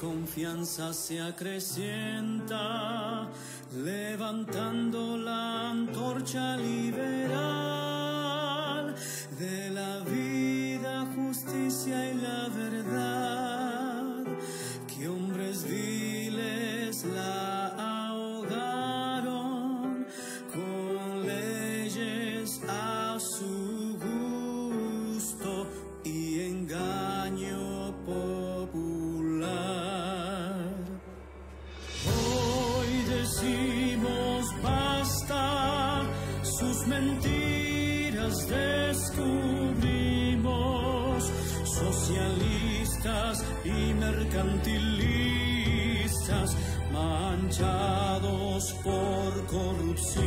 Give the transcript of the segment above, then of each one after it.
confianza se acrecienta, levantando la antorcha liberal de la vida, justicia y la verdad, que hombres viles la ahogaron con leyes a su gusto y engaño popular. Hoy decimos basta, sus mentiras descubrimos, socialistas y mercantilistas manchados por corrupción.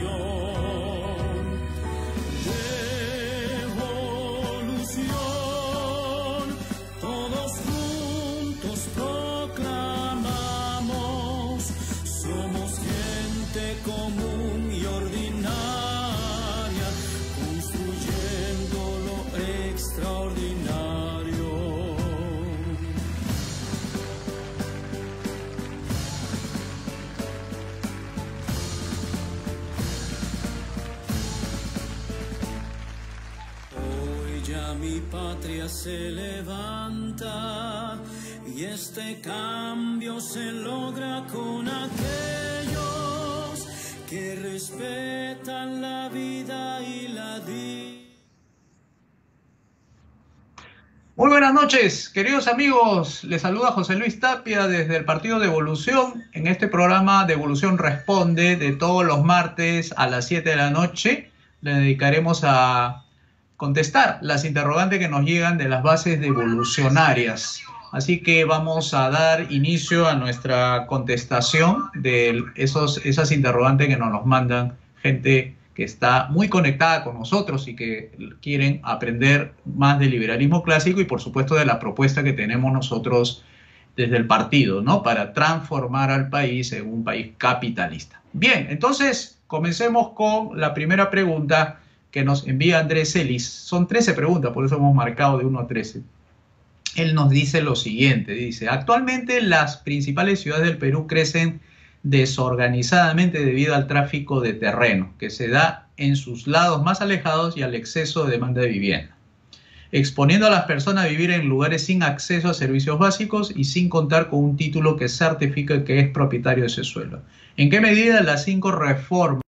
Devolución, todos juntos proclamamos, somos gente común y ordinaria, construyendo lo extraordinario. Mi patria se levanta y este cambio se logra con aquellos que respetan la vida y la dignidad. Muy buenas noches, queridos amigos. Les saluda José Luis Tapia desde el Partido de Evolución en este programa de Evolución Responde de todos los martes a las 7 de la noche. Le dedicaremos a contestar las interrogantes que nos llegan de las bases devolucionarias. Así que vamos a dar inicio a nuestra contestación de esas interrogantes que nos mandan gente que está muy conectada con nosotros y que quieren aprender más del liberalismo clásico y por supuesto de la propuesta que tenemos nosotros desde el partido, ¿no? Para transformar al país en un país capitalista. Bien, entonces comencemos con la primera pregunta que nos envía Andrés Celis. Son 13 preguntas, por eso hemos marcado de 1 a 13. Él nos dice lo siguiente, dice: actualmente las principales ciudades del Perú crecen desorganizadamente debido al tráfico de terreno que se da en sus lados más alejados y al exceso de demanda de vivienda, exponiendo a las personas a vivir en lugares sin acceso a servicios básicos y sin contar con un título que certifique que es propietario de ese suelo. ¿En qué medida las 5 reformas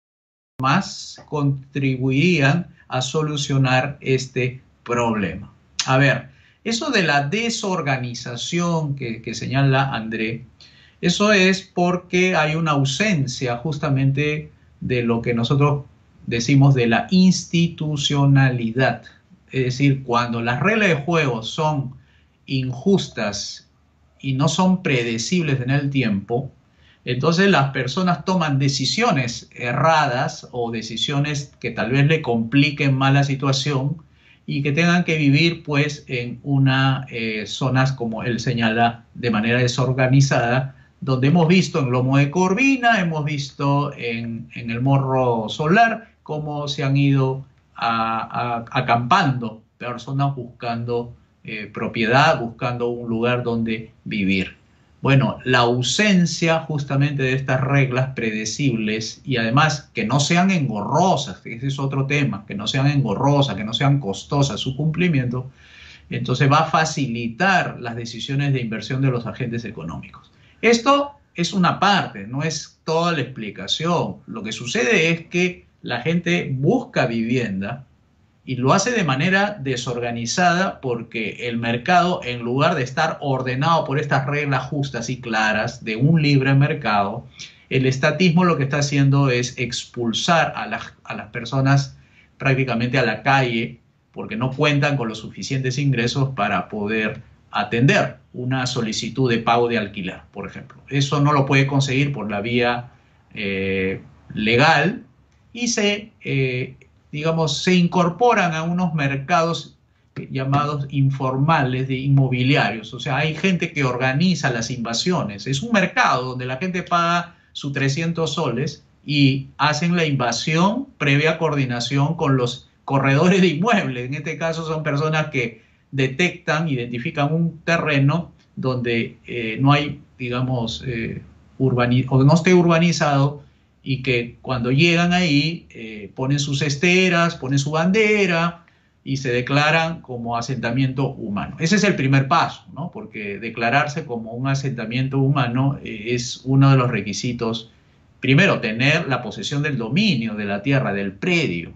contribuirían a solucionar este problema? A ver, eso de la desorganización que señala André, eso es porque hay una ausencia justamente de lo que nosotros decimos de la institucionalidad. Es decir, cuando las reglas de juego son injustas y no son predecibles en el tiempo, entonces las personas toman decisiones erradas o decisiones que tal vez le compliquen más la situación y que tengan que vivir pues en unas zonas, como él señala, de manera desorganizada, donde hemos visto en Lomo de Corvina, hemos visto en el Morro Solar, cómo se han ido acampando personas buscando propiedad, buscando un lugar donde vivir. Bueno, la ausencia justamente de estas reglas predecibles y además que no sean engorrosas, que ese es otro tema, que no sean engorrosas, que no sean costosas su cumplimiento, entonces va a facilitar las decisiones de inversión de los agentes económicos. Esto es una parte, no es toda la explicación. Lo que sucede es que la gente busca vivienda y lo hace de manera desorganizada porque el mercado, en lugar de estar ordenado por estas reglas justas y claras de un libre mercado, el estatismo lo que está haciendo es expulsar a las personas prácticamente a la calle porque no cuentan con los suficientes ingresos para poder atender una solicitud de pago de alquiler, por ejemplo. Eso no lo puede conseguir por la vía legal y se incorporan a unos mercados llamados informales de inmobiliarios. O sea, hay gente que organiza las invasiones. Es un mercado donde la gente paga sus 300 soles y hacen la invasión previa coordinación con los corredores de inmuebles. En este caso son personas que detectan, identifican un terreno donde no hay, digamos, o no esté urbanizado, y que cuando llegan ahí ponen sus esteras, ponen su bandera y se declaran como asentamiento humano. Ese es el primer paso, ¿no? Porque declararse como un asentamiento humano es uno de los requisitos. Primero, tener la posesión del dominio de la tierra, del predio,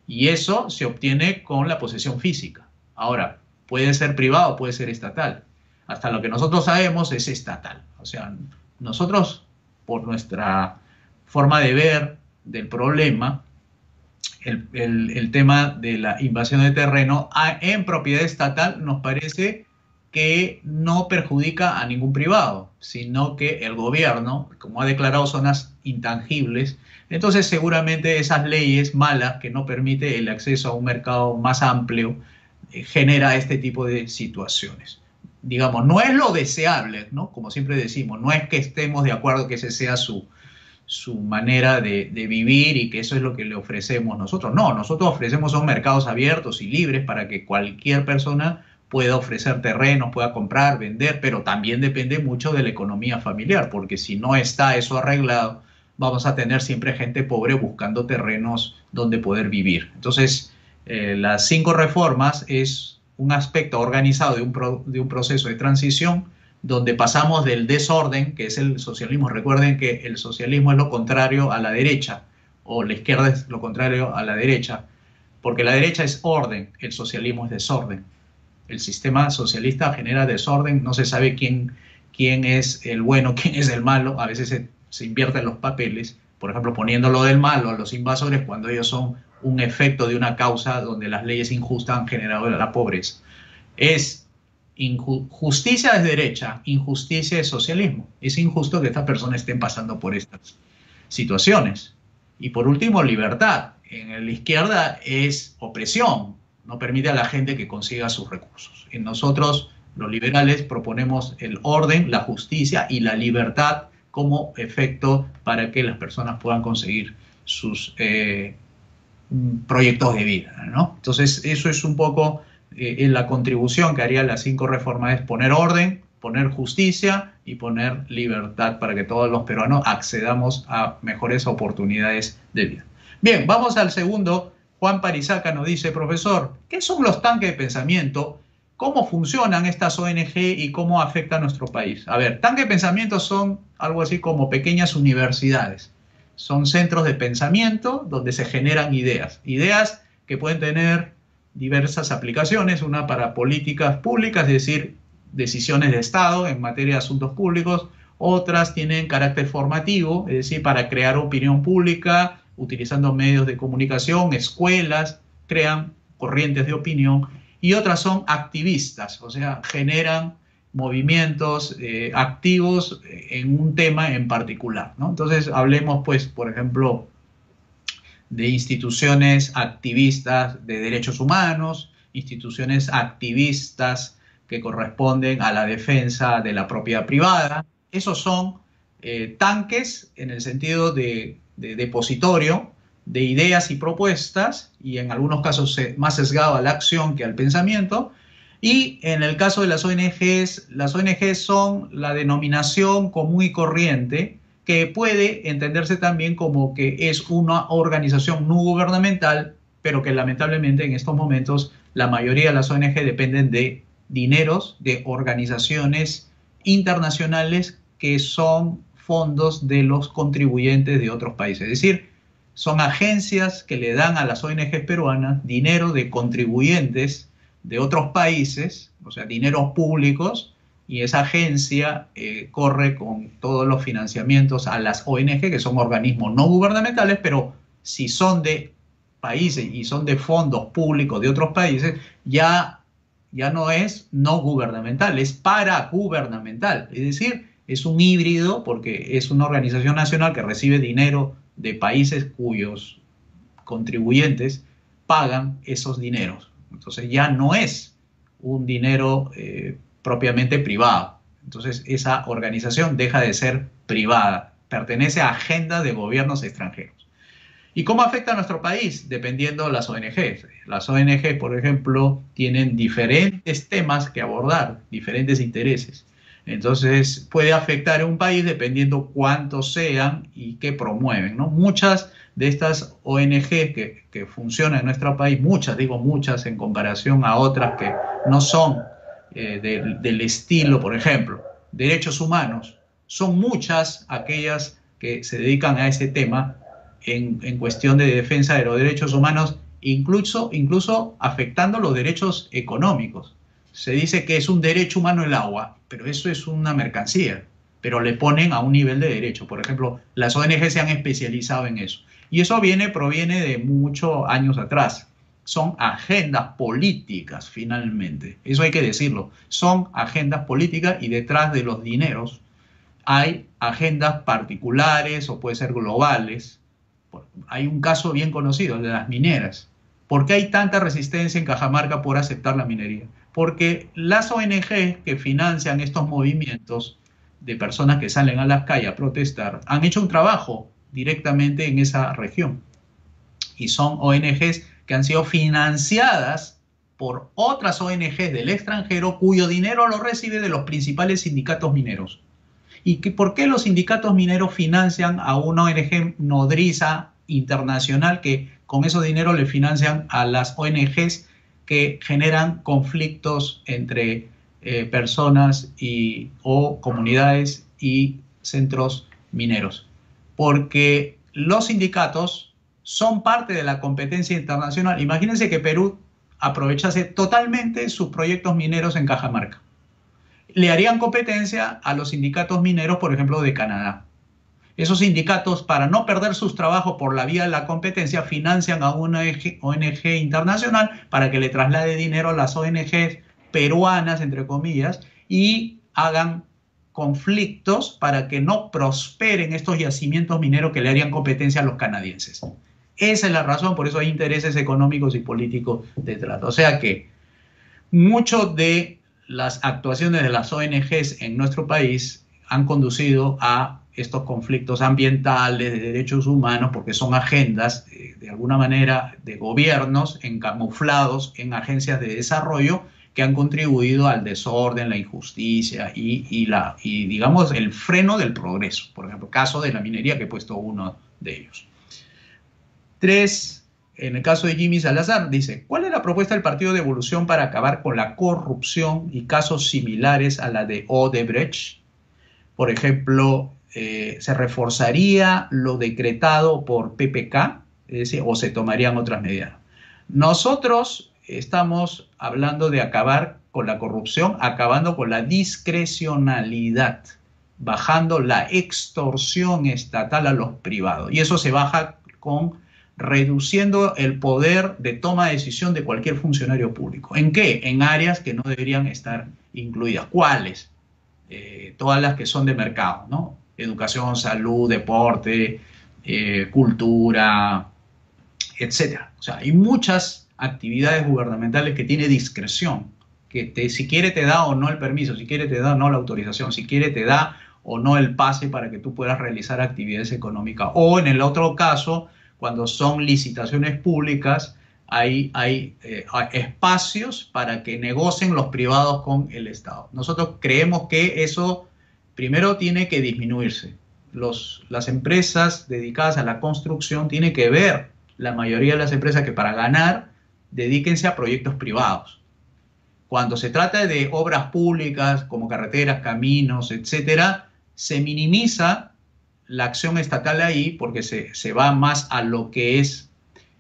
y eso se obtiene con la posesión física. Ahora, puede ser privado, puede ser estatal. Hasta lo que nosotros sabemos es estatal. O sea, nosotros, por nuestra forma de ver del problema, el tema de la invasión de terreno en propiedad estatal nos parece que no perjudica a ningún privado, sino que el gobierno, como ha declarado zonas intangibles, entonces seguramente esas leyes malas que no permite el acceso a un mercado más amplio genera este tipo de situaciones. Digamos, no es lo deseable, ¿no? Como siempre decimos, no es que estemos de acuerdo que ese sea su manera de vivir y que eso es lo que le ofrecemos nosotros. No, nosotros ofrecemos son mercados abiertos y libres para que cualquier persona pueda ofrecer terrenos, pueda comprar, vender, pero también depende mucho de la economía familiar, porque si no está eso arreglado, vamos a tener siempre gente pobre buscando terrenos donde poder vivir. Entonces, las 5 reformas es un aspecto organizado de un proceso de transición donde pasamos del desorden, que es el socialismo. Recuerden que el socialismo es lo contrario a la derecha, o la izquierda es lo contrario a la derecha, porque la derecha es orden, el socialismo es desorden. El sistema socialista genera desorden, no se sabe quién es el bueno, quién es el malo, a veces se invierten los papeles, por ejemplo, poniéndolo del malo a los invasores cuando ellos son un efecto de una causa donde las leyes injustas han generado la pobreza. Justicia es derecha, injusticia es socialismo. Es injusto que estas personas estén pasando por estas situaciones. Y por último, libertad. En la izquierda es opresión, no permite a la gente que consiga sus recursos. En nosotros, los liberales, proponemos el orden, la justicia y la libertad como efecto para que las personas puedan conseguir sus proyectos de vida, ¿no? Entonces, eso es un poco la contribución que harían las 5 reformas, es poner orden, poner justicia y poner libertad para que todos los peruanos accedamos a mejores oportunidades de vida. Bien, vamos al segundo. Juan Parizaca nos dice: profesor, ¿qué son los tanques de pensamiento? ¿Cómo funcionan estas ONG y cómo afecta a nuestro país? A ver, tanques de pensamiento son algo así como pequeñas universidades. Son centros de pensamiento donde se generan ideas. Ideas que pueden tener diversas aplicaciones, una para políticas públicas, es decir, decisiones de Estado en materia de asuntos públicos. Otras tienen carácter formativo, es decir, para crear opinión pública, utilizando medios de comunicación, escuelas, crean corrientes de opinión. Y otras son activistas, o sea, generan movimientos activos en un tema en particular, ¿no? Entonces, hablemos, pues, por ejemplo, de instituciones activistas de derechos humanos, instituciones activistas que corresponden a la defensa de la propiedad privada. Esos son tanques en el sentido de depositorio de ideas y propuestas, y en algunos casos más sesgado a la acción que al pensamiento. Y en el caso de las ONGs son la denominación común y corriente, que puede entenderse también como que es una organización no gubernamental, pero que lamentablemente en estos momentos la mayoría de las ONG dependen de dineros de organizaciones internacionales que son fondos de los contribuyentes de otros países. Es decir, son agencias que le dan a las ONG peruanas dinero de contribuyentes de otros países, o sea, dineros públicos, y esa agencia corre con todos los financiamientos a las ONG, que son organismos no gubernamentales, pero si son de países y son de fondos públicos de otros países, ya no es no gubernamental, es paragubernamental. Es decir, es un híbrido porque es una organización nacional que recibe dinero de países cuyos contribuyentes pagan esos dineros. Entonces ya no es un dinero propiamente privado. Entonces esa organización deja de ser privada, pertenece a agendas de gobiernos extranjeros. ¿Y cómo afecta a nuestro país? Dependiendo de las ONGs. Las ONGs, por ejemplo, tienen diferentes temas que abordar, diferentes intereses. Entonces, puede afectar a un país dependiendo cuántos sean y qué promueven, ¿no? Muchas de estas ONGs que funcionan en nuestro país, muchas, digo muchas, en comparación a otras que no son del estilo, por ejemplo, derechos humanos, son muchas aquellas que se dedican a ese tema en cuestión de defensa de los derechos humanos, incluso afectando los derechos económicos. Se dice que es un derecho humano el agua, pero eso es una mercancía, pero le ponen a un nivel de derecho. Por ejemplo, las ONG se han especializado en eso. Y eso proviene de muchos años atrás. Son agendas políticas, finalmente. Eso hay que decirlo. Son agendas políticas y detrás de los dineros hay agendas particulares o puede ser globales. Hay un caso bien conocido, el de las mineras. ¿Por qué hay tanta resistencia en Cajamarca por aceptar la minería? Porque las ONG que financian estos movimientos de personas que salen a las calles a protestar han hecho un trabajo directamente en esa región. Y son ONGs que han sido financiadas por otras ONGs del extranjero cuyo dinero lo recibe de los principales sindicatos mineros. ¿Y por qué los sindicatos mineros financian a una ONG nodriza internacional que con esos dinero le financian a las ONGs que generan conflictos entre personas o comunidades y centros mineros? Porque los sindicatos son parte de la competencia internacional. Imagínense que Perú aprovechase totalmente sus proyectos mineros en Cajamarca. Le harían competencia a los sindicatos mineros, por ejemplo, de Canadá. Esos sindicatos, para no perder sus trabajos por la vía de la competencia, financian a una ONG internacional para que le traslade dinero a las ONGs peruanas, entre comillas, y hagan conflictos para que no prosperen estos yacimientos mineros que le harían competencia a los canadienses. Esa es la razón, por eso hay intereses económicos y políticos detrás. O sea que muchos de las actuaciones de las ONGs en nuestro país han conducido a estos conflictos ambientales, de derechos humanos, porque son agendas, de alguna manera, de gobiernos encamuflados en agencias de desarrollo que han contribuido al desorden, la injusticia y digamos, el freno del progreso. Por ejemplo, caso de la minería, que he puesto uno de ellos. 3. En el caso de Jimmy Salazar, dice, ¿cuál es la propuesta del Partido de Evolución para acabar con la corrupción y casos similares a la de Odebrecht? Por ejemplo, ¿se reforzaría lo decretado por PPK? Es decir, ¿o se tomarían otras medidas? Nosotros estamos hablando de acabar con la corrupción, acabando con la discrecionalidad, bajando la extorsión estatal a los privados. Y eso se baja con reduciendo el poder de toma de decisión de cualquier funcionario público. ¿En qué? En áreas que no deberían estar incluidas. ¿Cuáles? Todas las que son de mercado, ¿no? Educación, salud, deporte, cultura, etcétera. O sea, hay muchas actividades gubernamentales que tiene discreción, que si quiere te da o no el permiso, si quiere te da o no la autorización, si quiere te da o no el pase para que tú puedas realizar actividades económicas. O en el otro caso, cuando son licitaciones públicas, hay espacios para que negocien los privados con el Estado. Nosotros creemos que eso primero tiene que disminuirse. Las empresas dedicadas a la construcción tienen que ver, la mayoría de las empresas, que para ganar, dedíquense a proyectos privados. Cuando se trata de obras públicas como carreteras, caminos, etcétera, se minimiza la acción estatal ahí porque se va más a lo que es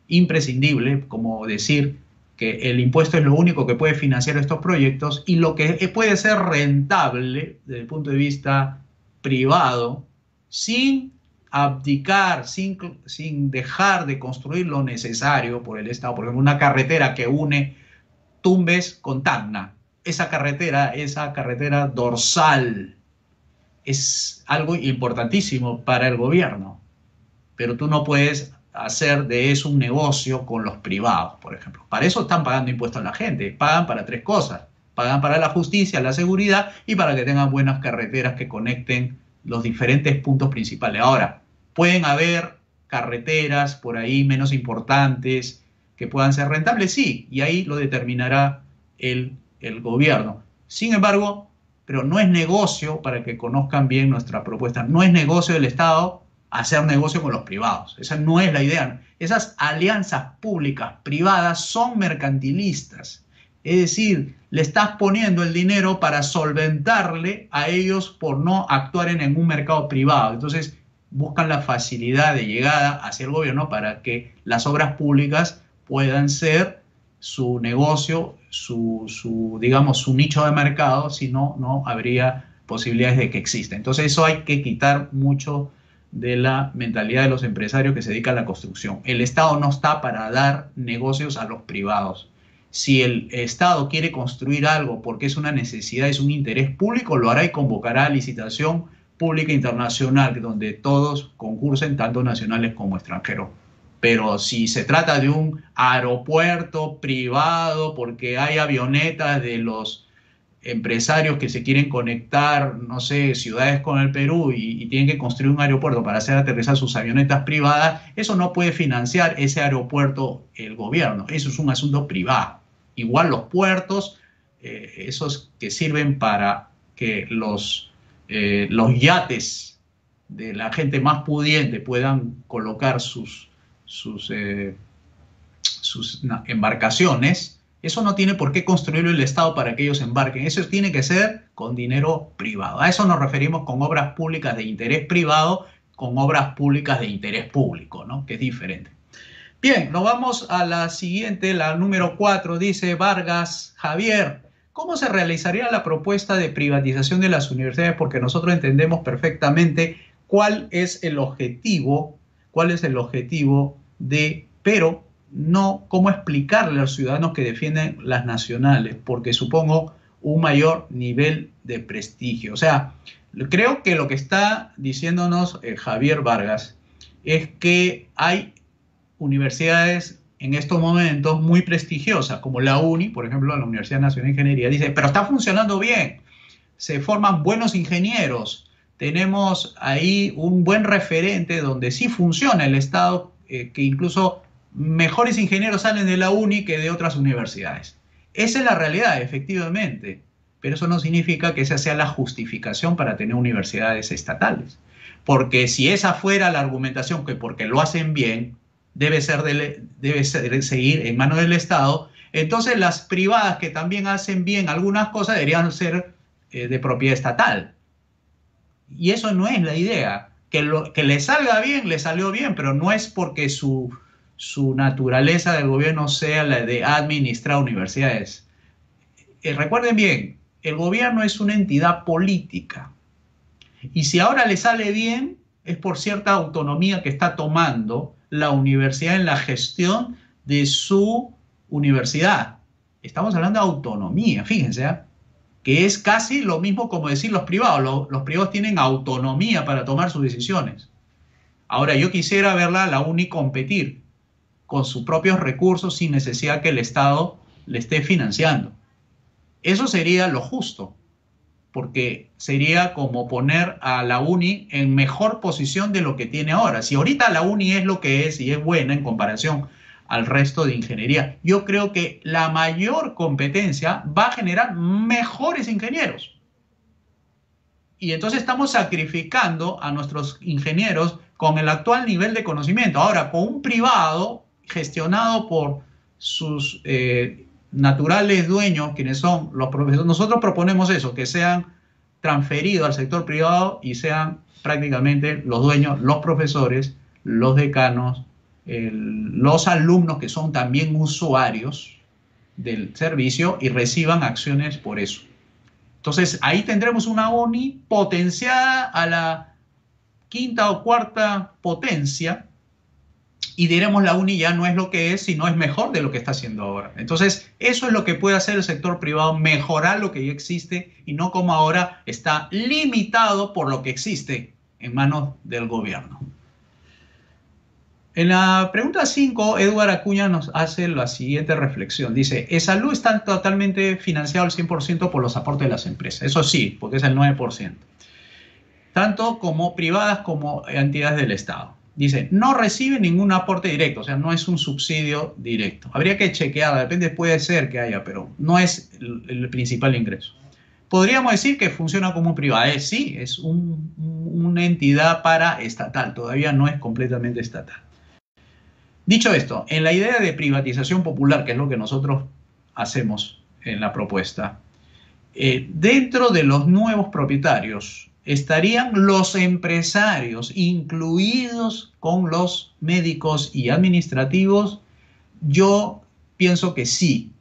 imprescindible, como decir que el impuesto es lo único que puede financiar estos proyectos, y lo que puede ser rentable desde el punto de vista privado, sin abdicar, sin dejar de construir lo necesario por el Estado. Por ejemplo, una carretera que une Tumbes con Tacna, esa carretera dorsal, es algo importantísimo para el gobierno, pero tú no puedes hacer de eso un negocio con los privados, por ejemplo. Para eso están pagando impuestos a la gente. Pagan para 3 cosas. Pagan para la justicia, la seguridad y para que tengan buenas carreteras que conecten los diferentes puntos principales. Ahora, pueden haber carreteras por ahí menos importantes que puedan ser rentables, sí, y ahí lo determinará el gobierno. Sin embargo, pero no es negocio, para que conozcan bien nuestra propuesta, no es negocio del Estado hacer negocio con los privados. Esa no es la idea. Esas alianzas públicas privadas son mercantilistas. Es decir, le estás poniendo el dinero para solventarle a ellos por no actuar en un mercado privado. Entonces, buscan la facilidad de llegada hacia el gobierno para que las obras públicas puedan ser su negocio, digamos, su nicho de mercado, si no, no habría posibilidades de que exista. Entonces, eso hay que quitar mucho de la mentalidad de los empresarios que se dedican a la construcción. El Estado no está para dar negocios a los privados. Si el Estado quiere construir algo porque es una necesidad, es un interés público, lo hará y convocará a licitación pública internacional, donde todos concursen, tanto nacionales como extranjeros. Pero si se trata de un aeropuerto privado, porque hay avionetas de los empresarios que se quieren conectar, no sé, ciudades con el Perú y tienen que construir un aeropuerto para hacer aterrizar sus avionetas privadas, eso no puede financiar ese aeropuerto el gobierno, eso es un asunto privado. Igual los puertos, esos que sirven para que los yates de la gente más pudiente puedan colocar sus embarcaciones, eso no tiene por qué construirlo el Estado para que ellos embarquen. Eso tiene que ser con dinero privado. A eso nos referimos con obras públicas de interés privado, con obras públicas de interés público, ¿no? Que es diferente. Bien, nos vamos a la siguiente, la número 4, dice Vargas Javier. ¿Cómo se realizaría la propuesta de privatización de las universidades? Porque nosotros entendemos perfectamente cuál es el objetivo, pero no cómo explicarle a los ciudadanos que defienden las nacionales, porque supongo un mayor nivel de prestigio. O sea, creo que lo que está diciéndonos Javier Vargas es que hay universidades en estos momentos muy prestigiosas, como la UNI, por ejemplo, la Universidad Nacional de Ingeniería, dice, pero está funcionando bien, se forman buenos ingenieros, tenemos ahí un buen referente donde sí funciona el Estado, que incluso mejores ingenieros salen de la UNI que de otras universidades. Esa es la realidad, efectivamente, pero eso no significa que esa sea la justificación para tener universidades estatales. Porque si esa fuera la argumentación, que porque lo hacen bien, debe seguir en manos del Estado, entonces las privadas que también hacen bien algunas cosas deberían ser de propiedad estatal. Y eso no es la idea. Que le salga bien, le salió bien, pero no es porque su naturaleza del gobierno sea la de administrar universidades. Recuerden bien, el gobierno es una entidad política. Y si ahora le sale bien, es por cierta autonomía que está tomando la universidad en la gestión de su universidad. Estamos hablando de autonomía, fíjense, que es casi lo mismo como decir los privados. Los privados tienen autonomía para tomar sus decisiones. Ahora, yo quisiera verla a la UNI competir con sus propios recursos sin necesidad que el Estado le esté financiando. Eso sería lo justo, porque sería como poner a la UNI en mejor posición de lo que tiene ahora. Si ahorita la UNI es lo que es y es buena en comparación al resto de ingeniería, yo creo que la mayor competencia va a generar mejores ingenieros. Y entonces estamos sacrificando a nuestros ingenieros con el actual nivel de conocimiento. Ahora, con un privado gestionado por sus naturales dueños, quienes son los profesores, nosotros proponemos eso, que sean transferidos al sector privado y sean prácticamente los dueños, los profesores, los decanos, los alumnos que son también usuarios del servicio y reciban acciones por eso. Entonces ahí tendremos una UNI potenciada a la quinta o cuarta potencia y diremos la UNI ya no es lo que es, sino es mejor de lo que está haciendo ahora. Entonces eso es lo que puede hacer el sector privado, mejorar lo que ya existe y no como ahora está limitado por lo que existe en manos del gobierno. En la pregunta 5, Eduardo Acuña nos hace la siguiente reflexión. Dice, ESALUD está totalmente financiado al 100% por los aportes de las empresas. Eso sí, porque es el 9%. Tanto como privadas como entidades del Estado. Dice, no recibe ningún aporte directo, o sea, no es un subsidio directo. Habría que chequear, depende, puede ser que haya, pero no es el principal ingreso. Podríamos decir que funciona como un privado. Sí, es una entidad paraestatal, todavía no es completamente estatal. Dicho esto, en la idea de privatización popular, que es lo que nosotros hacemos en la propuesta, dentro de los nuevos propietarios estarían los empresarios, incluidos con los médicos y administrativos. Yo pienso que sí,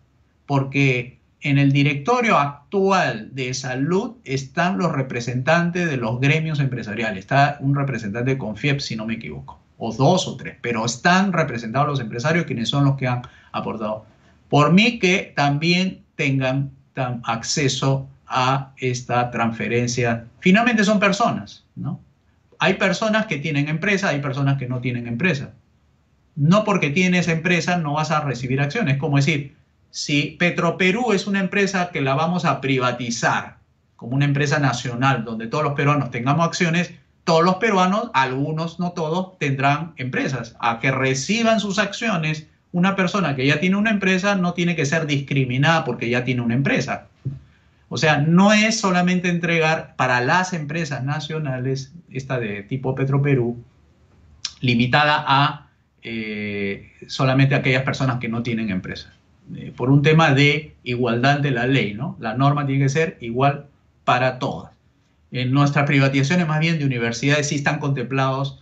porque en el directorio actual de salud están los representantes de los gremios empresariales. Está un representante de Confiep, si no me equivoco, o 2 o 3, pero están representados los empresarios, quienes son los que han aportado. Por mí que también tengan acceso a esta transferencia. Finalmente son personas, ¿no? Hay personas que tienen empresa, hay personas que no tienen empresa. No porque tienes empresa no vas a recibir acciones. Es como decir, si Petroperú es una empresa que la vamos a privatizar como una empresa nacional donde todos los peruanos tengamos acciones, todos los peruanos, algunos, no todos, tendrán empresas. A que reciban sus acciones, una persona que ya tiene una empresa no tiene que ser discriminada porque ya tiene una empresa. O sea, no es solamente entregar para las empresas nacionales, esta de tipo Petroperú, limitada a solamente aquellas personas que no tienen empresas. Por un tema de igualdad de la ley, ¿no? La norma tiene que ser igual para todas. En nuestras privatizaciones, más bien de universidades, sí están contemplados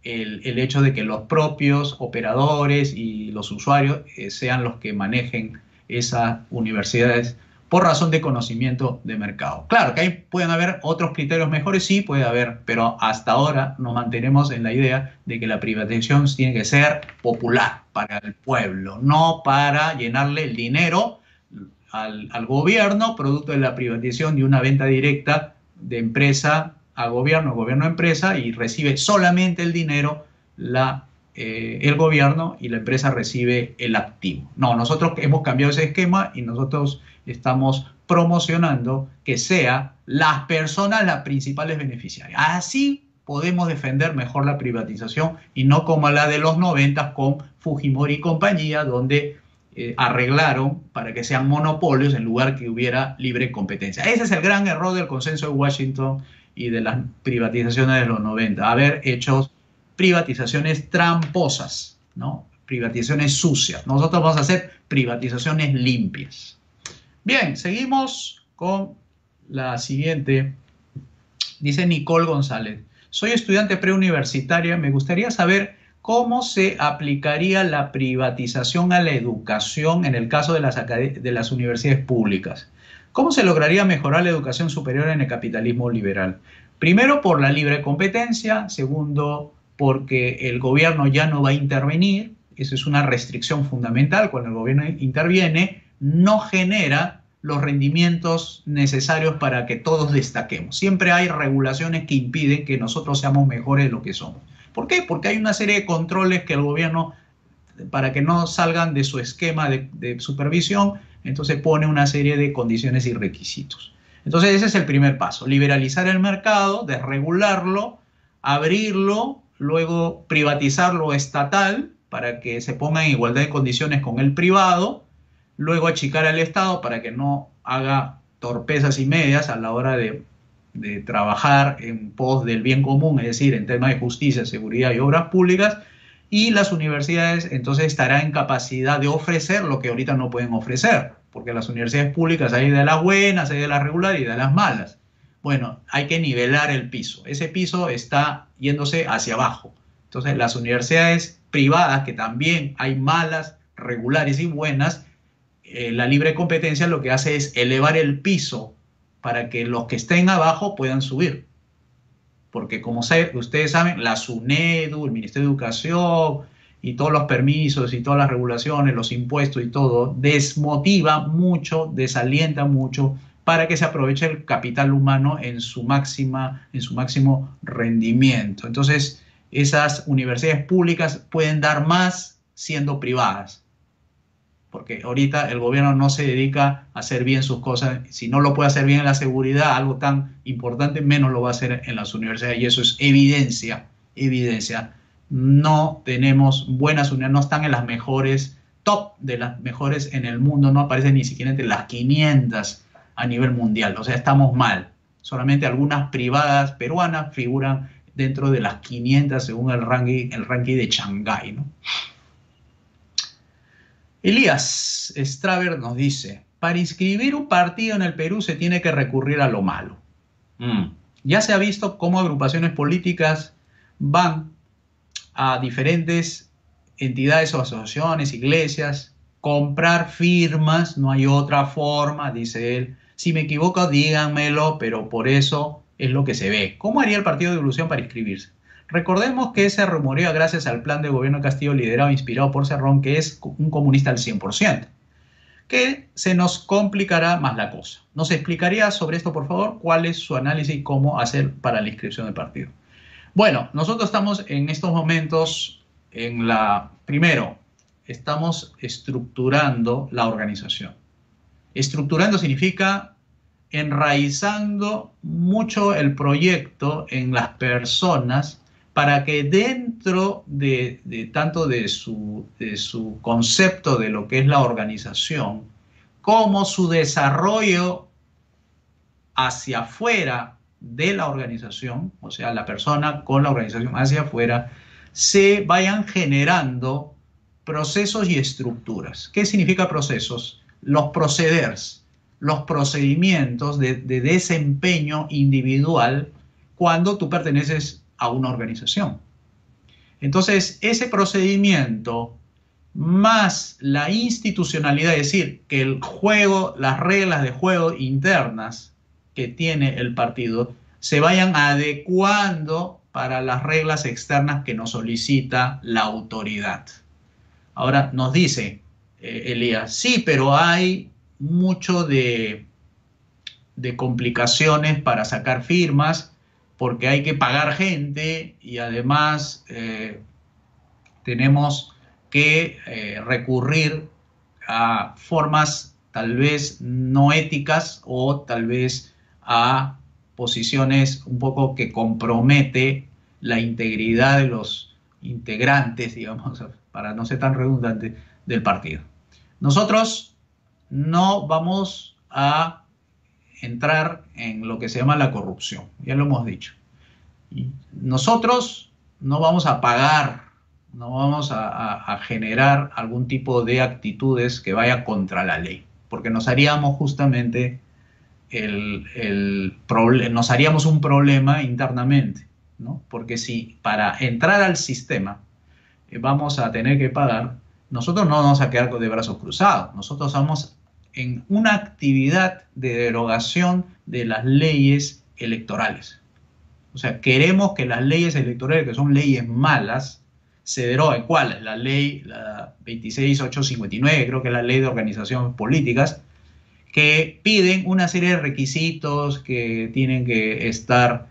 el hecho de que los propios operadores y los usuarios sean los que manejen esas universidades por razón de conocimiento de mercado. Claro que ahí pueden haber otros criterios mejores, sí puede haber, pero hasta ahora nos mantenemos en la idea de que la privatización tiene que ser popular, para el pueblo, no para llenarle el dinero al gobierno, producto de la privatización de una venta directa de empresa a gobierno a empresa, y recibe solamente el dinero el gobierno y la empresa recibe el activo. No, nosotros hemos cambiado ese esquema y nosotros estamos promocionando que sean las personas las principales beneficiarias. Así podemos defender mejor la privatización y no como la de los 90 con Fujimori y compañía, donde arreglaron para que sean monopolios en lugar que hubiera libre competencia. Ese es el gran error del consenso de Washington y de las privatizaciones de los 90, haber hecho privatizaciones tramposas, ¿no? Privatizaciones sucias. Nosotros vamos a hacer privatizaciones limpias. Bien, seguimos con la siguiente. Dice Nicole González, soy estudiante preuniversitaria, me gustaría saber cómo se aplicaría la privatización a la educación en el caso de las universidades públicas. ¿Cómo se lograría mejorar la educación superior en el capitalismo liberal? Primero, por la libre competencia. Segundo, porque el gobierno ya no va a intervenir. Eso es una restricción fundamental. Cuando el gobierno interviene, no genera los rendimientos necesarios para que todos destaquemos. Siempre hay regulaciones que impiden que nosotros seamos mejores de lo que somos. ¿Por qué? Porque hay una serie de controles que el gobierno, para que no salgan de su esquema de supervisión, entonces pone una serie de condiciones y requisitos. Entonces ese es el primer paso, liberalizar el mercado, desregularlo, abrirlo, luego privatizarlo estatal para que se ponga en igualdad de condiciones con el privado, luego achicar al Estado para que no haga torpezas y medias a la hora de trabajar en pos del bien común, es decir, en temas de justicia, seguridad y obras públicas, y las universidades entonces estarán en capacidad de ofrecer lo que ahorita no pueden ofrecer, porque las universidades públicas hay de las buenas, hay de las regulares y de las malas. Bueno, hay que nivelar el piso. Ese piso está yéndose hacia abajo. Entonces, las universidades privadas, que también hay malas, regulares y buenas, la libre competencia lo que hace es elevar el piso para que los que estén abajo puedan subir. Porque como ustedes saben, la SUNEDU, el Ministerio de Educación y todos los permisos y todas las regulaciones, los impuestos y todo, desmotiva mucho, desalienta mucho para que se aproveche el capital humano en su máximo rendimiento. Entonces, esas universidades públicas pueden dar más siendo privadas, porque ahorita el gobierno no se dedica a hacer bien sus cosas. Si no lo puede hacer bien en la seguridad, algo tan importante, menos lo va a hacer en las universidades, y eso es evidencia no tenemos buenas unidades, no están en las mejores, top de las mejores en el mundo, no aparecen ni siquiera entre las 500 a nivel mundial, o sea, estamos mal. Solamente algunas privadas peruanas figuran dentro de las 500 según el ranking de Shanghái, ¿no? Elías Straver nos dice, para inscribir un partido en el Perú se tiene que recurrir a lo malo. Ya se ha visto cómo agrupaciones políticas van a diferentes entidades o asociaciones, iglesias, comprar firmas, no hay otra forma, dice él. Si me equivoco, díganmelo, pero por eso es lo que se ve. ¿Cómo haría el Partido de Evolución para inscribirse? Recordemos que se rumorea gracias al plan de gobierno de Castillo liderado e inspirado por Cerrón, que es un comunista al 100%, que se nos complicará más la cosa. ¿Nos explicaría sobre esto, por favor? ¿Cuál es su análisis y cómo hacer para la inscripción del partido? Bueno, nosotros estamos en estos momentos primero, estamos estructurando la organización. Estructurando significa enraizando mucho el proyecto en las personas para que dentro tanto de su concepto de lo que es la organización, como su desarrollo hacia afuera de la organización, o sea, la persona con la organización hacia afuera, se vayan generando procesos y estructuras. ¿Qué significa procesos? Los procederes, los procedimientos de desempeño individual cuando tú perteneces a una organización. Entonces, ese procedimiento más la institucionalidad, es decir, que el juego, las reglas de juego internas que tiene el partido se vayan adecuando para las reglas externas que nos solicita la autoridad. Ahora nos dice Elías, sí, pero hay mucho de complicaciones para sacar firmas porque hay que pagar gente y además tenemos que recurrir a formas tal vez no éticas o tal vez a posiciones un poco que compromete la integridad de los integrantes, digamos, para no ser tan redundante, del partido. Nosotros no vamos a entrar en lo que se llama la corrupción, ya lo hemos dicho. Y nosotros no vamos a pagar, no vamos a generar algún tipo de actitudes que vaya contra la ley, porque nos haríamos justamente nos haríamos un problema internamente, ¿no? Porque si para entrar al sistema vamos a tener que pagar, nosotros no vamos a quedar de brazos cruzados, nosotros vamos en una actividad de derogación de las leyes electorales. O sea, queremos que las leyes electorales, que son leyes malas, se deroguen. ¿Cuál? La ley, la 26859, creo que es la ley de organizaciones políticas, que piden una serie de requisitos que tienen que estar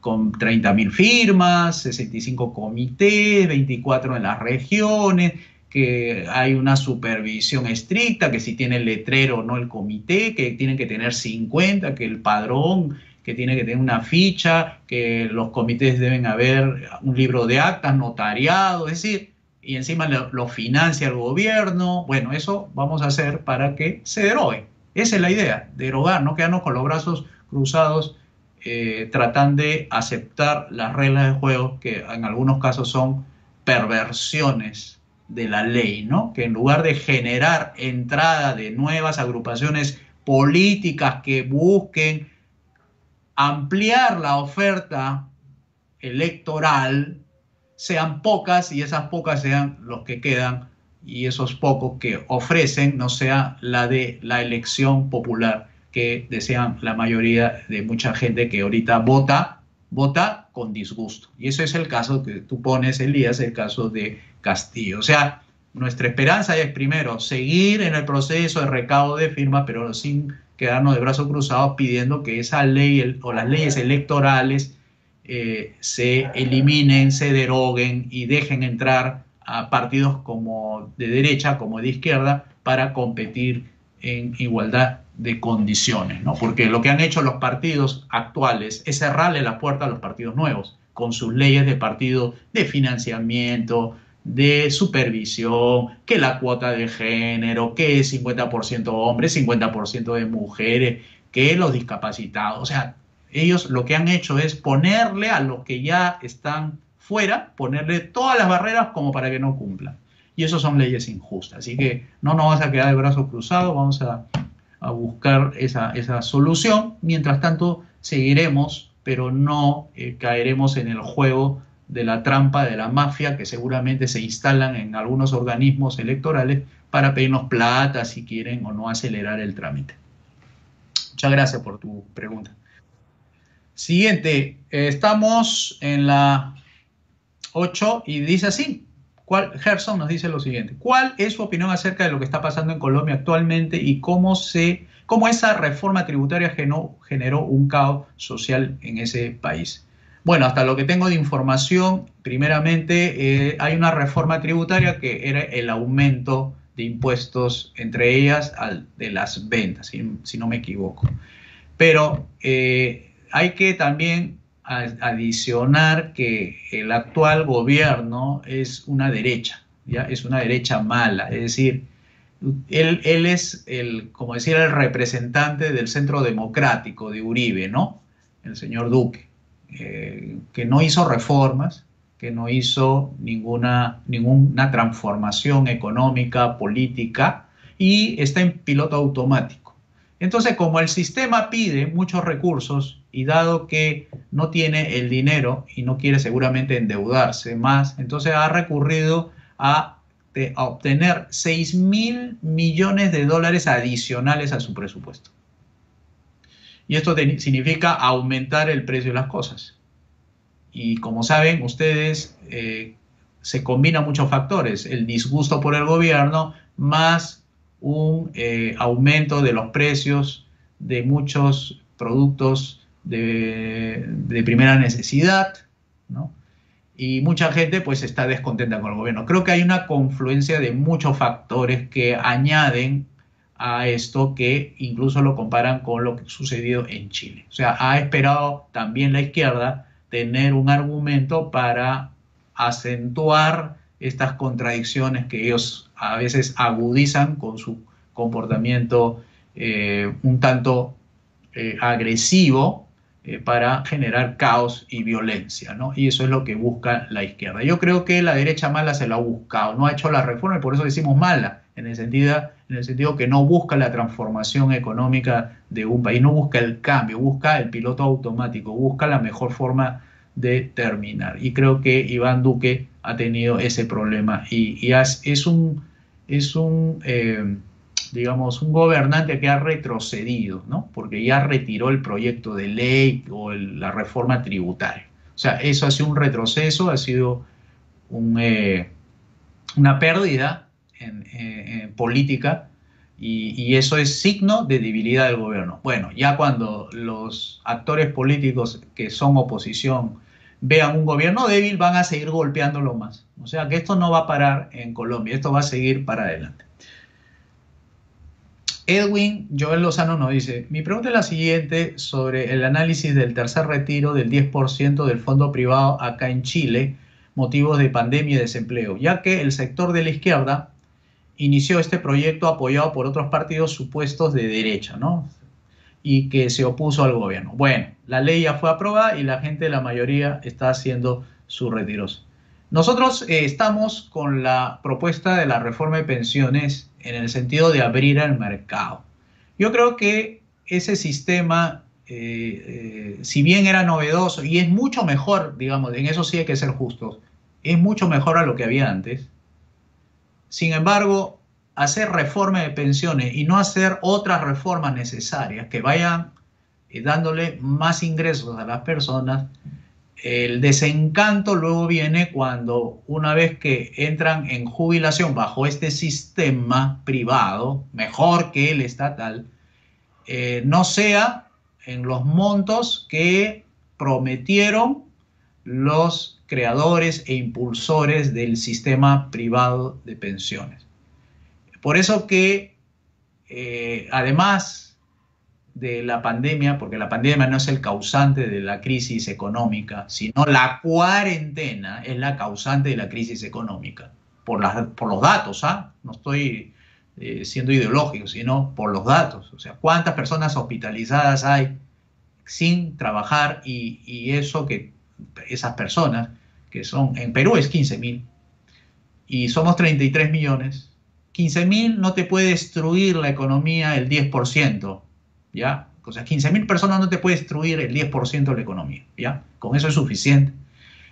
con 30.000 firmas, 65 comités, 24 en las regiones, que hay una supervisión estricta, que si tiene el letrero o no el comité, que tienen que tener 50, que el padrón, que tiene que tener una ficha, que los comités deben haber un libro de actas notariado, es decir, y encima lo financia el gobierno. Bueno, eso vamos a hacer para que se derogue. Esa es la idea, derogar, no quedarnos con los brazos cruzados tratando de aceptar las reglas de juego que en algunos casos son perversiones de la ley, ¿no? Que en lugar de generar entrada de nuevas agrupaciones políticas que busquen ampliar la oferta electoral, sean pocas y esas pocas sean los que quedan y esos pocos que ofrecen no sea la de la elección popular que desean la mayoría de mucha gente que ahorita vota con disgusto. Y eso es el caso que tú pones, Elías, el caso de Castillo. O sea, nuestra esperanza es primero seguir en el proceso de recaudo de firmas, pero sin quedarnos de brazos cruzados pidiendo que esa ley o las leyes electorales se eliminen, se deroguen y dejen entrar a partidos como de derecha, como de izquierda, para competir en igualdad de condiciones, ¿no? Porque lo que han hecho los partidos actuales es cerrarle la puerta a los partidos nuevos. con sus leyes de partido, de financiamiento, de supervisión, que la cuota de género, que 50% hombres, 50% de mujeres, que los discapacitados. O sea, ellos lo que han hecho es ponerle a los que ya están fuera, ponerle todas las barreras como para que no cumplan. Y eso son leyes injustas. Así que no nos vamos a quedar de brazos cruzados, vamos a buscar esa solución. Mientras tanto, seguiremos, pero no caeremos en el juego de la trampa de la mafia que seguramente se instalan en algunos organismos electorales para pedirnos plata si quieren o no acelerar el trámite. Muchas gracias por tu pregunta. Siguiente, estamos en la 8 y dice así. Gerson nos dice lo siguiente: ¿cuál es su opinión acerca de lo que está pasando en Colombia actualmente y cómo esa reforma tributaria generó un caos social en ese país? Bueno, hasta lo que tengo de información, primeramente hay una reforma tributaria que era el aumento de impuestos, entre ellas de las ventas, si no me equivoco. Pero hay que también adicionar que el actual gobierno es una derecha, ¿ya? Es una derecha mala, es decir, él es como decir, el representante del centro democrático de Uribe, ¿no? El señor Duque, que no hizo reformas, que no hizo ninguna transformación económica, política, y está en piloto automático. Entonces, como el sistema pide muchos recursos y dado que no tiene el dinero y no quiere seguramente endeudarse más, entonces ha recurrido a obtener 6.000 millones de dólares adicionales a su presupuesto. Y esto significa aumentar el precio de las cosas. Y como saben ustedes, se combinan muchos factores: el disgusto por el gobierno más un aumento de los precios de muchos productos de primera necesidad, ¿no? Y mucha gente pues está descontenta con el gobierno. Creo que hay una confluencia de muchos factores que añaden a esto, que incluso lo comparan con lo que ha sucedido en Chile. O sea, ha esperado también la izquierda tener un argumento para acentuar estas contradicciones que ellos a veces agudizan con su comportamiento un tanto agresivo para generar caos y violencia, ¿no? Y eso es lo que busca la izquierda. Yo creo que la derecha mala se la ha buscado, no ha hecho la reforma y por eso decimos mala, en el sentido que no busca la transformación económica de un país, no busca el cambio, busca el piloto automático, busca la mejor forma de terminar. Y creo que Iván Duque ha tenido ese problema y es un gobernante que ha retrocedido, ¿no? Porque ya retiró el proyecto de ley o la reforma tributaria. O sea, eso ha sido un retroceso, ha sido una pérdida en política y eso es signo de debilidad del gobierno. Bueno, ya cuando los actores políticos que son oposición vean un gobierno débil, van a seguir golpeándolo más. O sea que esto no va a parar en Colombia, esto va a seguir para adelante. Edwin Joel Lozano nos dice: mi pregunta es la siguiente sobre el análisis del tercer retiro del 10% del fondo privado acá en Chile, motivos de pandemia y desempleo, ya que el sector de la izquierda inició este proyecto apoyado por otros partidos supuestos de derecha, ¿no? Y que se opuso al gobierno. Bueno, la ley ya fue aprobada y la gente, la mayoría, está haciendo sus retiros. Nosotros estamos con la propuesta de la reforma de pensiones en el sentido de abrir el mercado. Yo creo que ese sistema, si bien era novedoso y es mucho mejor, digamos, en eso sí hay que ser justos, es mucho mejor a lo que había antes. Sin embargo, hacer reforma de pensiones y no hacer otras reformas necesarias que vayan dándole más ingresos a las personas, el desencanto luego viene cuando, una vez que entran en jubilación bajo este sistema privado, mejor que el estatal, no sea en los montos que prometieron los creadores e impulsores del sistema privado de pensiones. Por eso que, además de la pandemia, porque la pandemia no es el causante de la crisis económica, sino la cuarentena es la causante de la crisis económica, por los datos, ¿ah? No estoy siendo ideológico, sino por los datos. O sea, ¿cuántas personas hospitalizadas hay sin trabajar? Y eso que esas personas, que son, en Perú es 15.000, y somos 33 millones, 15.000 no te puede destruir la economía el 10%, ¿ya? O sea, 15.000 personas no te puede destruir el 10% de la economía, ¿ya? Con eso es suficiente.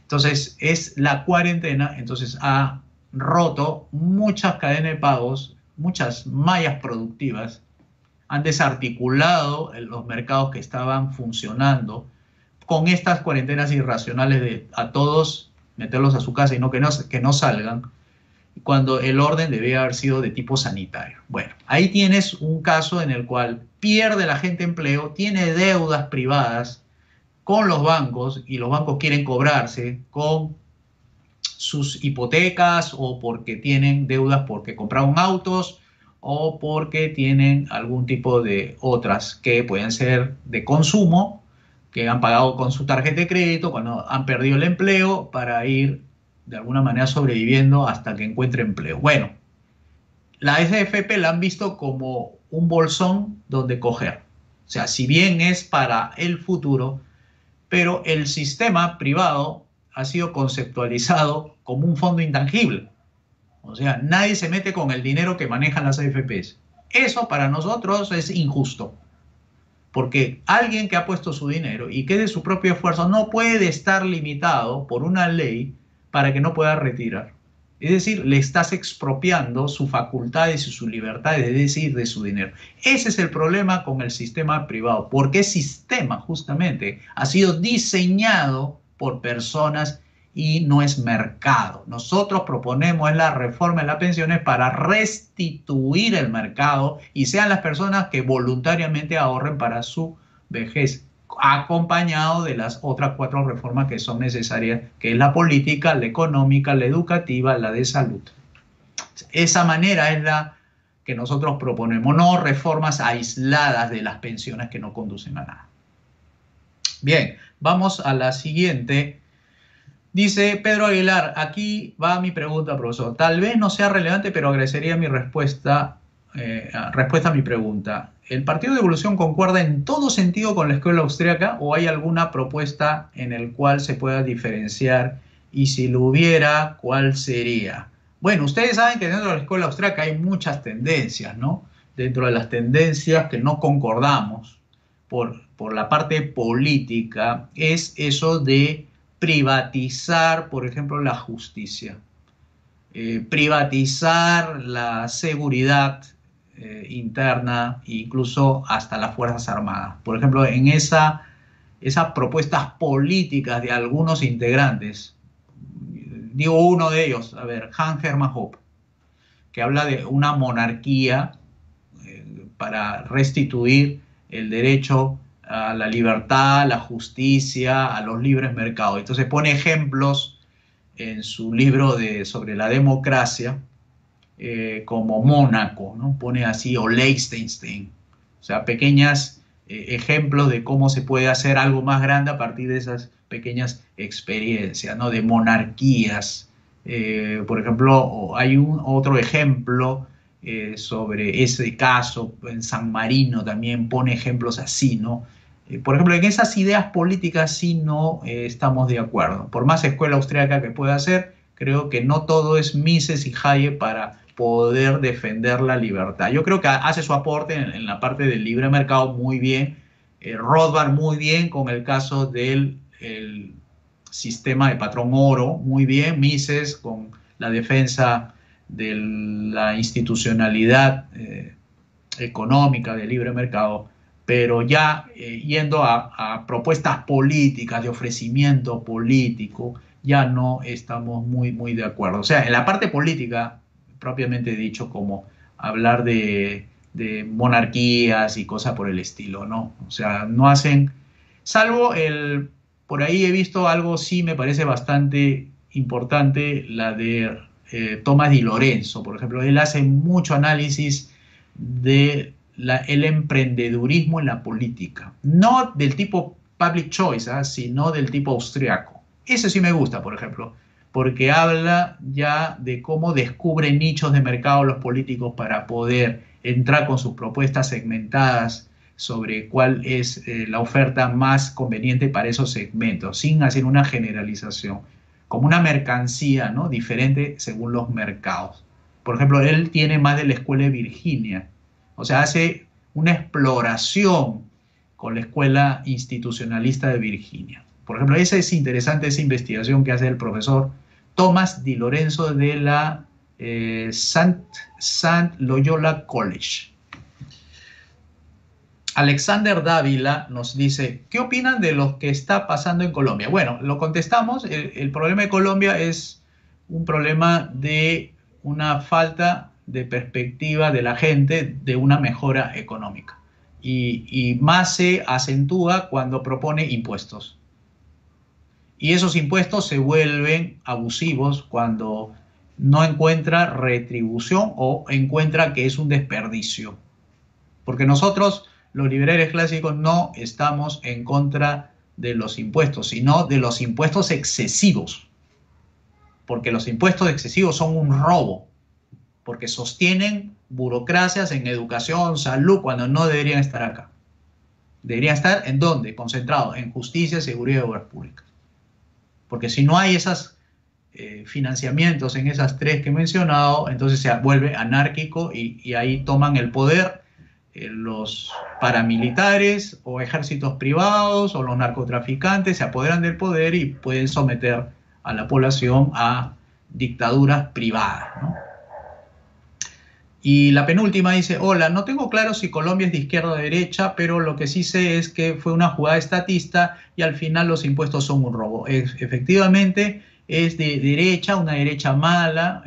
Entonces, es la cuarentena, entonces ha roto muchas cadenas de pagos, muchas mallas productivas, han desarticulado los mercados que estaban funcionando con estas cuarentenas irracionales de a todos meterlos a su casa y que no salgan, cuando el orden debía haber sido de tipo sanitario. Bueno, ahí tienes un caso en el cual pierde la gente empleo, tiene deudas privadas con los bancos y los bancos quieren cobrarse con sus hipotecas o porque tienen deudas porque compraron autos o porque tienen algún tipo de otras que pueden ser de consumo, que han pagado con su tarjeta de crédito cuando han perdido el empleo para ir de alguna manera sobreviviendo hasta que encuentre empleo. Bueno, la SFP la han visto como un bolsón donde coger. O sea, si bien es para el futuro, pero el sistema privado ha sido conceptualizado como un fondo intangible. O sea, nadie se mete con el dinero que manejan las AFPs. Eso para nosotros es injusto. Porque alguien que ha puesto su dinero y que de su propio esfuerzo no puede estar limitado por una ley para que no pueda retirar. Es decir, le estás expropiando sus facultades y su libertad de decir de su dinero. Ese es el problema con el sistema privado, porque el sistema justamente ha sido diseñado por personas y no es mercado. Nosotros proponemos la reforma de las pensiones para restituir el mercado y sean las personas que voluntariamente ahorren para su vejez, acompañado de las otras 4 reformas que son necesarias, que es la política, la económica, la educativa, la de salud. Esa manera es la que nosotros proponemos, no reformas aisladas de las pensiones que no conducen a nada. Bien, vamos a la siguiente. Dice Pedro Aguilar, aquí va mi pregunta, profesor. Tal vez no sea relevante, pero agradecería mi respuesta a mi pregunta. ¿El Partido de Evolución concuerda en todo sentido con la escuela austríaca o hay alguna propuesta en el cual se pueda diferenciar? Y si lo hubiera, ¿cuál sería? Bueno, ustedes saben que dentro de la escuela austríaca hay muchas tendencias, ¿no? Dentro de las tendencias que no concordamos por la parte política es eso de privatizar, por ejemplo, la justicia, privatizar la seguridad interna e incluso hasta las Fuerzas Armadas. Por ejemplo, en esas propuestas políticas de algunos integrantes, digo uno de ellos, a ver, Hans Hermann Hoppe, que habla de una monarquía para restituir el derecho a la libertad, a la justicia, a los libres mercados. Entonces pone ejemplos en su libro sobre la democracia, como Mónaco, ¿no? Pone así, o Liechtenstein, o sea, pequeños ejemplos de cómo se puede hacer algo más grande a partir de esas pequeñas experiencias, ¿no? De monarquías. Por ejemplo, hay otro ejemplo sobre ese caso, en San Marino también pone ejemplos así, ¿no? Por ejemplo, en esas ideas políticas sí no estamos de acuerdo. Por más escuela austríaca que pueda ser, creo que no todo es Mises y Hayek para poder defender la libertad. Yo creo que hace su aporte en la parte del libre mercado muy bien, Rothbard muy bien con el caso del sistema de patrón oro, muy bien, Mises con la defensa de la institucionalidad económica del libre mercado, pero ya yendo a propuestas políticas, de ofrecimiento político, ya no estamos muy de acuerdo. O sea, en la parte política, propiamente dicho, como hablar de monarquías y cosas por el estilo, ¿no? O sea, no hacen, salvo por ahí he visto algo, sí me parece bastante importante, la de Tomás Di Lorenzo, por ejemplo. Él hace mucho análisis de el emprendedurismo en la política. No del tipo public choice, sino del tipo austriaco. Ese sí me gusta, por ejemplo, porque habla ya de cómo descubren nichos de mercado los políticos para poder entrar con sus propuestas segmentadas sobre cuál es la oferta más conveniente para esos segmentos, sin hacer una generalización, como una mercancía, ¿no?, diferente según los mercados. Por ejemplo, él tiene más de la escuela de Virginia, o sea, hace una exploración con la escuela institucionalista de Virginia. Por ejemplo, esa es interesante, esa investigación que hace el profesor Tomás Di Lorenzo de la St. Loyola College. Alexander Dávila nos dice, ¿qué opinan de lo que está pasando en Colombia? Bueno, lo contestamos, el problema de Colombia es un problema de una falta de perspectiva de la gente de una mejora económica. Y más se acentúa cuando propone impuestos. Y esos impuestos se vuelven abusivos cuando no encuentra retribución o encuentra que es un desperdicio. Porque nosotros, los liberales clásicos, no estamos en contra de los impuestos, sino de los impuestos excesivos. Porque los impuestos excesivos son un robo, porque sostienen burocracias en educación, salud, cuando no deberían estar acá. Deberían estar ¿en dónde? Concentrados en justicia, seguridad y obras públicas. Porque si no hay esos financiamientos en esas tres que he mencionado, entonces se vuelve anárquico y ahí toman el poder los paramilitares o ejércitos privados o los narcotraficantes, se apoderan del poder y pueden someter a la población a dictaduras privadas, ¿no? Y la penúltima dice, hola, no tengo claro si Colombia es de izquierda o de derecha, pero lo que sí sé es que fue una jugada estatista y al final los impuestos son un robo. Efectivamente es de derecha, una derecha mala,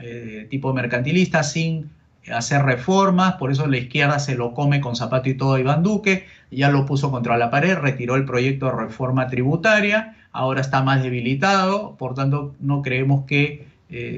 tipo mercantilista, sin hacer reformas, por eso la izquierda se lo come con zapato y todo a Iván Duque, ya lo puso contra la pared, retiró el proyecto de reforma tributaria, ahora está más debilitado, por tanto no creemos que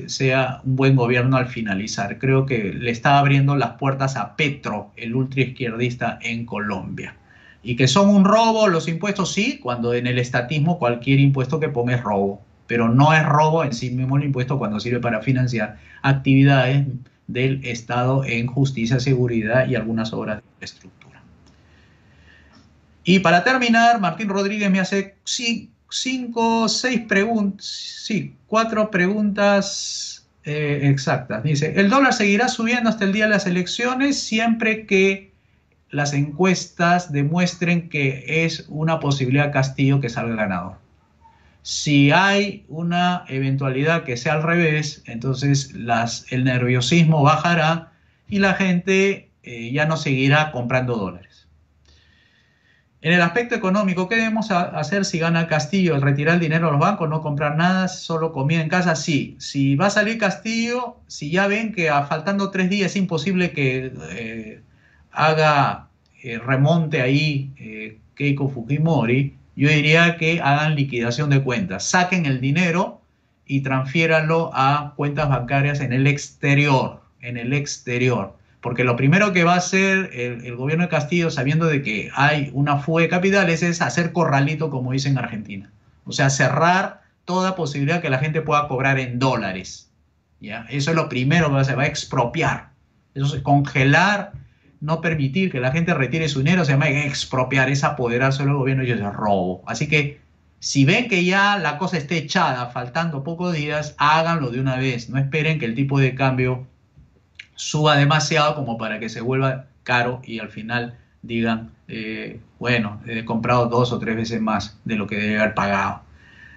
sea un buen gobierno al finalizar. Creo que le está abriendo las puertas a Petro, el ultraizquierdista en Colombia. Y que son un robo los impuestos, sí, cuando en el estatismo cualquier impuesto que ponga es robo, pero no es robo en sí mismo el impuesto cuando sirve para financiar actividades del Estado en justicia, seguridad y algunas obras de infraestructura. Y para terminar, Martín Rodríguez me hace cuatro preguntas exactas. Dice, el dólar seguirá subiendo hasta el día de las elecciones siempre que las encuestas demuestren que es una posibilidad Castillo que salga ganador. Si hay una eventualidad que sea al revés, entonces el nerviosismo bajará y la gente ya no seguirá comprando dólares. En el aspecto económico, ¿qué debemos hacer si gana Castillo? ¿El retirar el dinero a los bancos, no comprar nada, solo comida en casa? Sí. Si va a salir Castillo, si ya ven que faltando 3 días es imposible que remonte ahí Keiko Fujimori, yo diría que hagan liquidación de cuentas, saquen el dinero y transfiéranlo a cuentas bancarias en el exterior, porque lo primero que va a hacer el gobierno de Castillo, sabiendo de que hay una fuga de capitales, es hacer corralito, como dicen en Argentina, o sea, cerrar toda posibilidad que la gente pueda cobrar en dólares, ¿ya? Eso es lo primero que va a hacer, va a expropiar, eso es congelar, no permitir que la gente retire su dinero, se llama expropiar, es apoderarse del gobierno y eso es robo. Así que si ven que ya la cosa esté echada, faltando pocos días, háganlo de una vez. No esperen que el tipo de cambio suba demasiado como para que se vuelva caro y al final digan, bueno, he comprado 2 o 3 veces más de lo que debe haber pagado.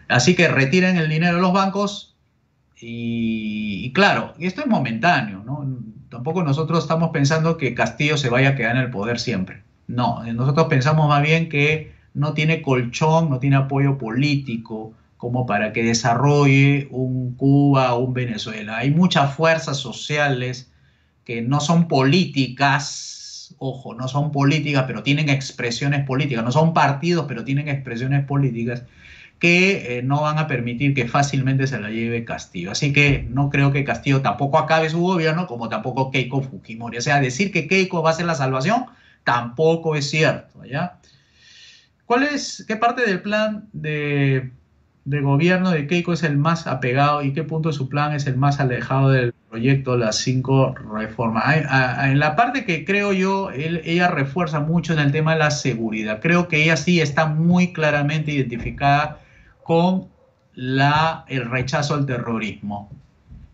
Así que retiren el dinero de los bancos y claro, esto es momentáneo, ¿no? Tampoco nosotros estamos pensando que Castillo se vaya a quedar en el poder siempre. No, nosotros pensamos más bien que no tiene colchón, no tiene apoyo político como para que desarrolle un Cuba o un Venezuela. Hay muchas fuerzas sociales que no son políticas, ojo, no son políticas, pero tienen expresiones políticas, no son partidos, pero tienen expresiones políticas que no van a permitir que fácilmente se la lleve Castillo. Así que no creo que Castillo tampoco acabe su gobierno, como tampoco Keiko Fujimori. O sea, decir que Keiko va a ser la salvación tampoco es cierto, ¿ya? ¿Qué parte del plan de gobierno de Keiko es el más apegado y qué punto de su plan es el más alejado del proyecto Las 5 Reformas? En la parte que creo yo, ella refuerza mucho en el tema de la seguridad. Creo que ella sí está muy claramente identificada con el rechazo al terrorismo.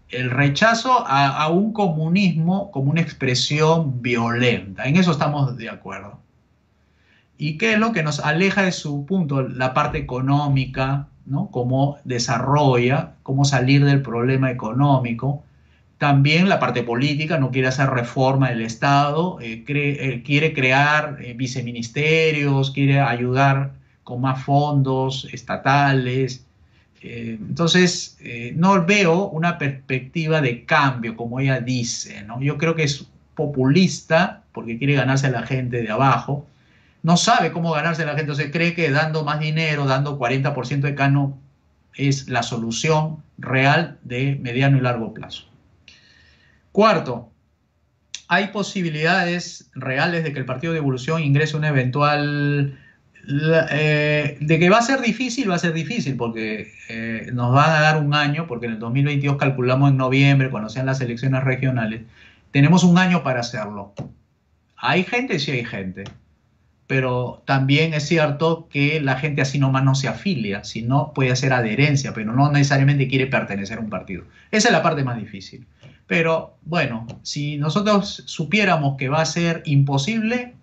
El rechazo a un comunismo como una expresión violenta. En eso estamos de acuerdo. ¿Y qué es lo que nos aleja de su punto? La parte económica, ¿no? Cómo desarrolla, cómo salir del problema económico. También la parte política, no quiere hacer reforma del Estado, quiere crear viceministerios, quiere ayudar con más fondos estatales. Entonces, no veo una perspectiva de cambio, como ella dice, ¿no? Yo creo que es populista porque quiere ganarse a la gente de abajo, no sabe cómo ganarse a la gente, entonces cree que dando más dinero, dando 40% de cano, es la solución real de mediano y largo plazo. Cuarto, hay posibilidades reales de que el Partido de Evolución ingrese un eventual... de que va a ser difícil porque nos van a dar un año, porque en el 2022 calculamos en noviembre, cuando sean las elecciones regionales, tenemos un año para hacerlo. ¿Hay gente? Sí hay gente. Pero también es cierto que la gente así nomás no se afilia, sino puede hacer adherencia, pero no necesariamente quiere pertenecer a un partido. Esa es la parte más difícil. Pero bueno, si nosotros supiéramos que va a ser imposible,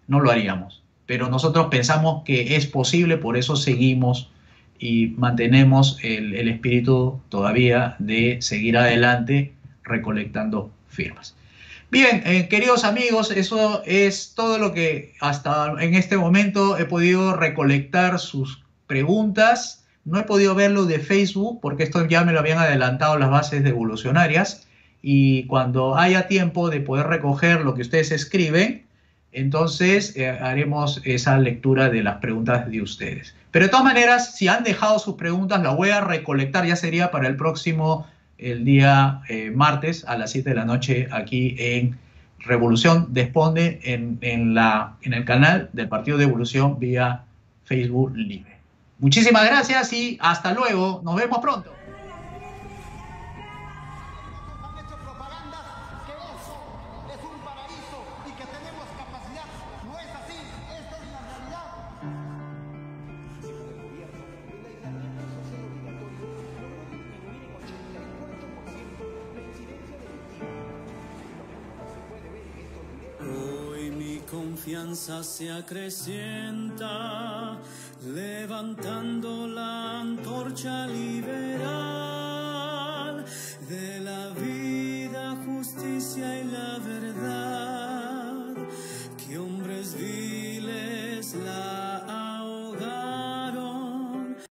no lo haríamos. Pero nosotros pensamos que es posible, por eso seguimos y mantenemos el espíritu todavía de seguir adelante recolectando firmas. Bien, queridos amigos, eso es todo lo que hasta en este momento he podido recolectar sus preguntas. No he podido verlo de Facebook porque esto ya me lo habían adelantado las bases de evolucionarias y cuando haya tiempo de poder recoger lo que ustedes escriben, entonces haremos esa lectura de las preguntas de ustedes. Pero de todas maneras, si han dejado sus preguntas, las voy a recolectar, ya sería para el día martes a las 7 de la noche aquí en Revolución Responde en el canal del Partido de Evolución vía Facebook Live. Muchísimas gracias y hasta luego. Nos vemos pronto. Confianza se acrecienta, levantando la antorcha liberal de la vida, justicia y la verdad, que hombres viles la